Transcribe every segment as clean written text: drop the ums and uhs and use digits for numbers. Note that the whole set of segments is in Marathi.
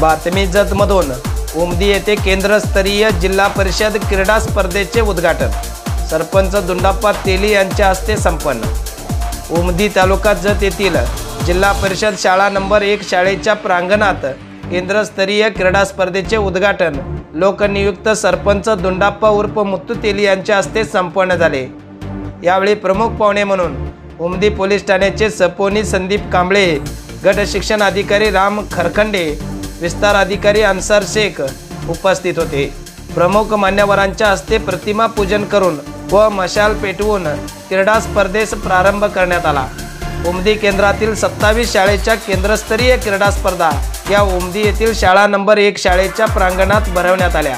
बातमी जतमधून उमदी येथे केंद्रस्तरीय जिल्हा परिषद क्रीडा स्पर्धेचे उद्घाटन सरपंच दुंडाप्पा तेली यांच्या हस्ते संपन्न। उमदी तालुका जत येथील जिल्हा परिषद शाळा नंबर 1 शाळेच्या प्रांगणात केंद्रस्तरीय क्रीडा स्पर्धेचे उद्घाटन लोकनियुक्त सरपंच दुंडाप्पा उर्फ मुत्तू तेली यांच्या हस्ते संपन्न झाले। यावेळी प्रमुख पाहुणे म्हणून उमदी पोलीस ठाण्याचे सपोनी संदीप कांबळे, गट शिक्षण अधिकारी राम खरखंडे, विस्तार अधिकारी अन्सार शेख उपस्थित होते। प्रमुख मान्यवरांच्या हस्ते प्रतिमा पूजन करून व मशाल पेटवून क्रीडा स्पर्धेस प्रारंभ करण्यात आला। उमदी केंद्रातील 27 शाळेच्या केंद्रस्तरीय क्रीडा स्पर्धा या उमदी येथील शाळा नंबर 1 शाळेच्या प्रांगणात भरवण्यात आल्या।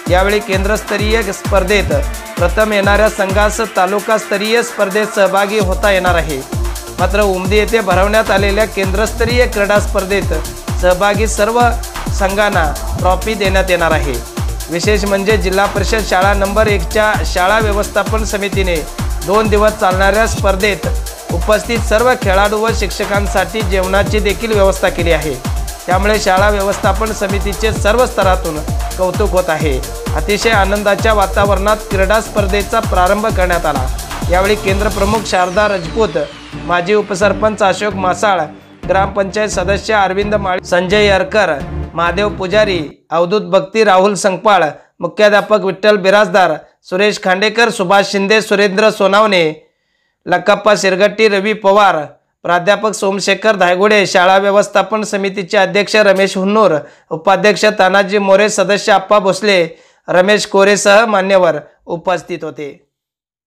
यावेळी केंद्रस्तरीय स्पर्धेत प्रथम येणाऱ्या संघास तालुकास्तरीय स्पर्धेत सहभागी होता येणार आहे। मात्र उमदी येथे भरवण्यात आलेल्या केंद्रस्तरीय क्रीडा स्पर्धेत सहभागी सर्व संघांना ट्रॉफी देण्यात येणार आहे। विशेष म्हणजे जिल्हा परिषद शाळा नंबर 1 च्या शाळा व्यवस्थापन समितीने 2 दिवस चालणाऱ्या स्पर्धेत उपस्थित सर्व खेळाडू व शिक्षकांसाठी जेवणाची देखील व्यवस्था केली आहे। त्यामुळे शाळा व्यवस्थापन समितीचे सर्व स्तरातून कौतुक होत आहे। अतिशय आनंदाच्या वातावरणात क्रीडा स्पर्धेचा प्रारंभ करण्यात आला। यावेळी केंद्र प्रमुख शारदा राजपूत, माजी उपसरपंच अशोक मासाळ, ग्रामपंचायत सदस्य अरविंद माळी, संजय यरकर, महादेव पुजारी, अवधूत भक्ती, राहुल संकपाळ, मुख्याध्यापक विठ्ठल बिराजदार, सुरेश खांडेकर, सुभाष शिंदे, सुरेंद्र सोनावणे, लक्कप्पा शिरगट्टी, रवी पवार, प्राध्यापक सोमशेखर धायगुडे, शाळा व्यवस्थापन समितीचे अध्यक्ष रमेश हुन्नूर, उपाध्यक्ष तानाजी मोरे, सदस्य आप्पा भोसले, रमेश कोरेसह मान्यवर उपस्थित होते।